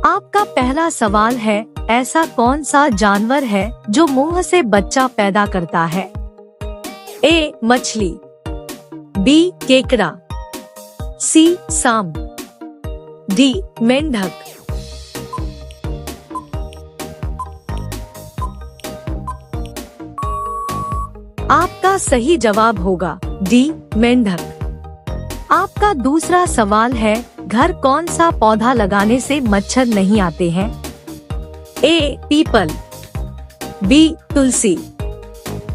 आपका पहला सवाल है, ऐसा कौन सा जानवर है जो मुंह से बच्चा पैदा करता है? ए. मछली, बी. केकड़ा, सी. सांप, डी. मेंढक। आपका सही जवाब होगा डी. मेंढक। आपका दूसरा सवाल है, घर कौन सा पौधा लगाने से मच्छर नहीं आते हैं? ए. पीपल, बी. तुलसी,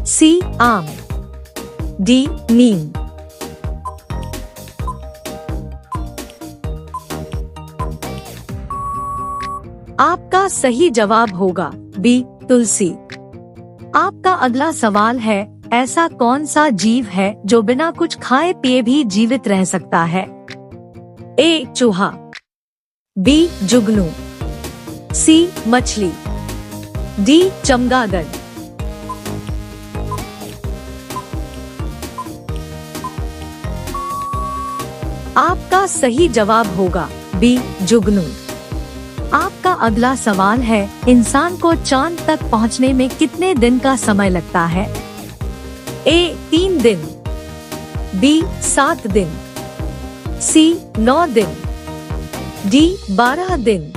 सी. आम, डी. नीम। आपका सही जवाब होगा बी. तुलसी। आपका अगला सवाल है, ऐसा कौन सा जीव है जो बिना कुछ खाए पिए भी जीवित रह सकता है? ए. चूहा, बी. जुगनू, सी. मछली, डी. चमगादड़। आपका सही जवाब होगा बी. जुगनू। आपका अगला सवाल है, इंसान को चांद तक पहुंचने में कितने दिन का समय लगता है? ए. 3 दिन, बी. 7 दिन, सी. 9 दिन, डी. 12 दिन।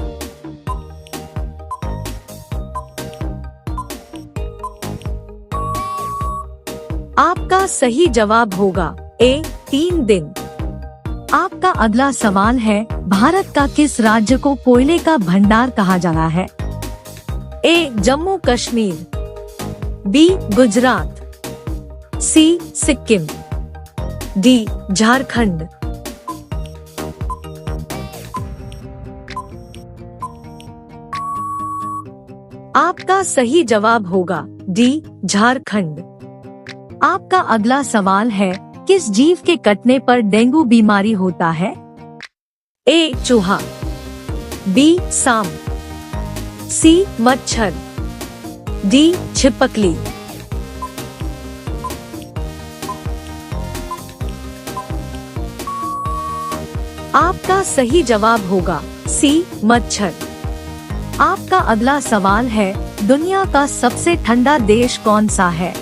आपका सही जवाब होगा ए. 3 दिन। आपका अगला सवाल है, भारत का किस राज्य को कोयले का भंडार कहा जाता है? ए. जम्मू कश्मीर, बी. गुजरात, सी. सिक्किम, डी. झारखंड। आपका सही जवाब होगा डी. झारखंड। आपका अगला सवाल है, किस जीव के कटने पर डेंगू बीमारी होता है? ए. चूहा, बी. सांप, सी. मच्छर, डी. छिपकली। आपका सही जवाब होगा सी. मच्छर। आपका अगला सवाल है, दुनिया का सबसे ठंडा देश कौन सा है?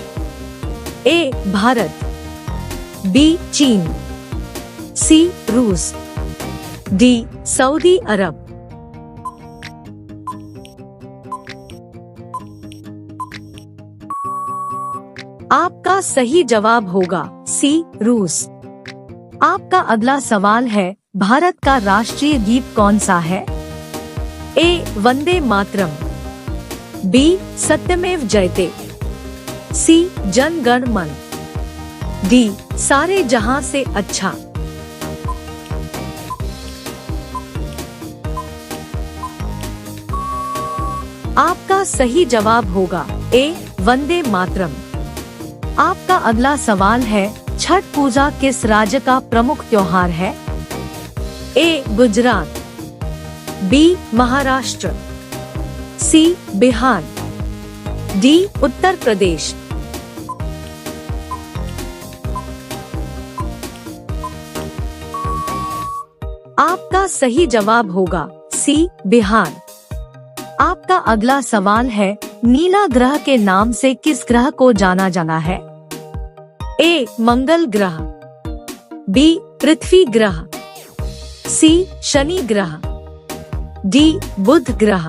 ए. भारत, बी. चीन, सी. रूस, डी. सऊदी अरब। आपका सही जवाब होगा सी. रूस। आपका अगला सवाल है, भारत का राष्ट्रीय गीत कौन सा है? ए. वंदे मातरम, बी. सत्यमेव जयते, सी. जन गण मन, डी. सारे जहां से अच्छा। आपका सही जवाब होगा ए. वंदे मातरम। आपका अगला सवाल है, छठ पूजा किस राज्य का प्रमुख त्योहार है? ए. गुजरात, बी. महाराष्ट्र, सी. बिहार, डी. उत्तर प्रदेश। आपका सही जवाब होगा सी. बिहार। आपका अगला सवाल है, नीला ग्रह के नाम से किस ग्रह को जाना जाना है? ए. मंगल ग्रह, बी. पृथ्वी ग्रह, सी. शनि ग्रह, डी. बुध ग्रह।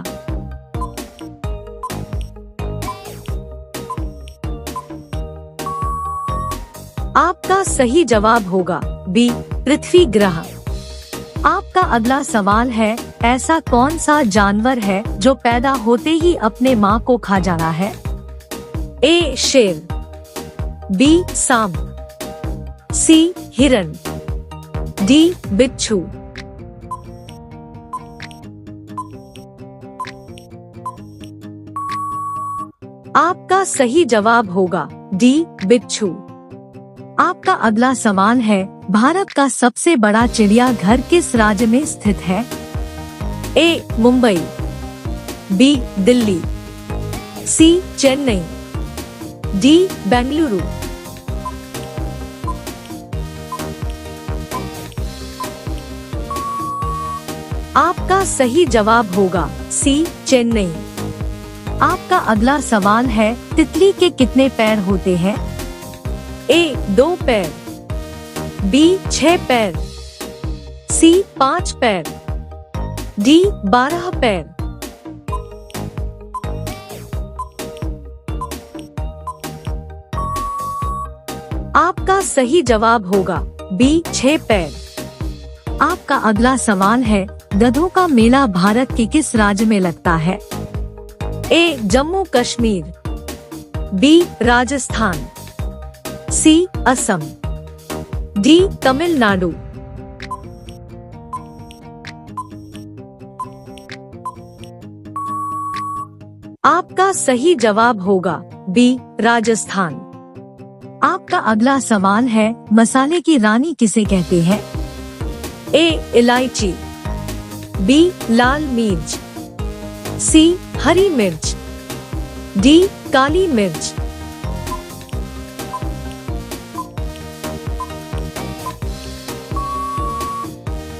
आपका सही जवाब होगा बी. पृथ्वी ग्रह। आपका अगला सवाल है, ऐसा कौन सा जानवर है जो पैदा होते ही अपने माँ को खा जाना है? ए. शेर, बी. सांप, सी. हिरण, डी. बिच्छू। आपका सही जवाब होगा डी. बिच्छू। आपका अगला सवाल है, भारत का सबसे बड़ा चिड़ियाघर किस राज्य में स्थित है? ए. मुंबई, बी. दिल्ली, सी. चेन्नई, डी. बेंगलुरु। आपका सही जवाब होगा सी चेन्नई। आपका अगला सवाल है, तितली के कितने पैर होते हैं? ए 2 पैर, बी 6 पैर, सी 5 पैर, डी 12 पैर। आपका सही जवाब होगा बी 6 पैर। आपका अगला सवाल है, गधों का मेला भारत के किस राज्य में लगता है? ए जम्मू कश्मीर, बी राजस्थान, सी असम, डी तमिलनाडु। आपका सही जवाब होगा बी राजस्थान। आपका अगला सवाल है, मसाले की रानी किसे कहते हैं? ए इलायची, बी लाल मिर्च, सी हरी मिर्च, डी काली मिर्च।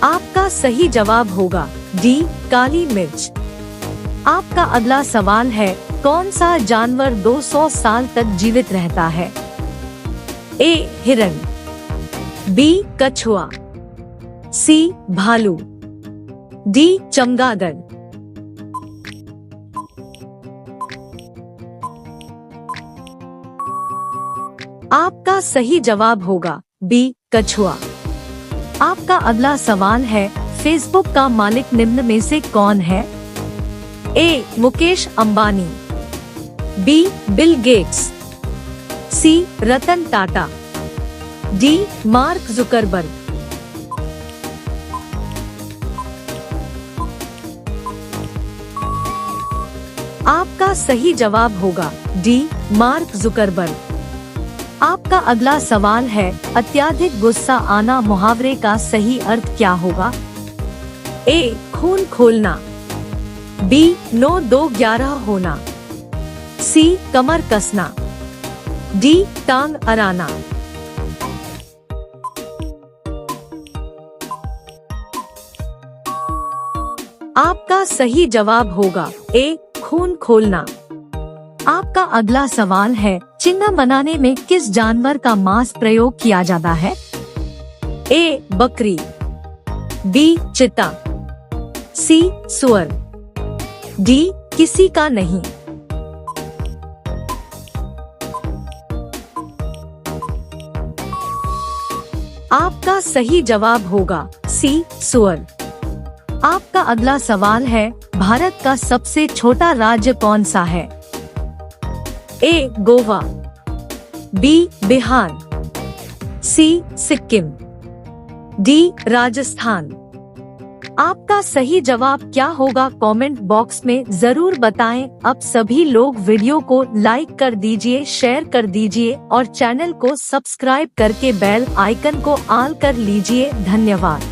आपका सही जवाब होगा डी काली मिर्च। आपका अगला सवाल है, कौन सा जानवर 200 साल तक जीवित रहता है? ए हिरण, बी कछुआ, सी भालू, डी चमगादड़। आपका सही जवाब होगा बी कछुआ। आपका अगला सवाल है, फेसबुक का मालिक निम्न में से कौन है? A Mukesh Ambani, B Bill Gates, C Ratan Tata, D Mark Zuckerberg. आपका सही जवाब होगा डी मार्क जुकरबर्ग। आपका अगला सवाल है, अत्याधिक गुस्सा आना मुहावरे का सही अर्थ क्या होगा? ए खून खोलना, बी 9-2-11 होना, सी कमर कसना, डी टांग अड़ाना। आपका सही जवाब होगा ए खून खोलना। आपका अगला सवाल है, चिंगम बनाने में किस जानवर का मांस प्रयोग किया जाता है? ए बकरी, बी चीता, सी सुअर, डी किसी का नहीं। आपका सही जवाब होगा सी सुअर। आपका अगला सवाल है, भारत का सबसे छोटा राज्य कौन सा है? ए गोवा, बी बिहार, सी सिक्किम, डी राजस्थान। आपका सही जवाब क्या होगा कमेंट बॉक्स में जरूर बताएं। अब सभी लोग वीडियो को लाइक कर दीजिए, शेयर कर दीजिए और चैनल को सब्सक्राइब करके बेल आइकन को ऑल कर लीजिए। धन्यवाद।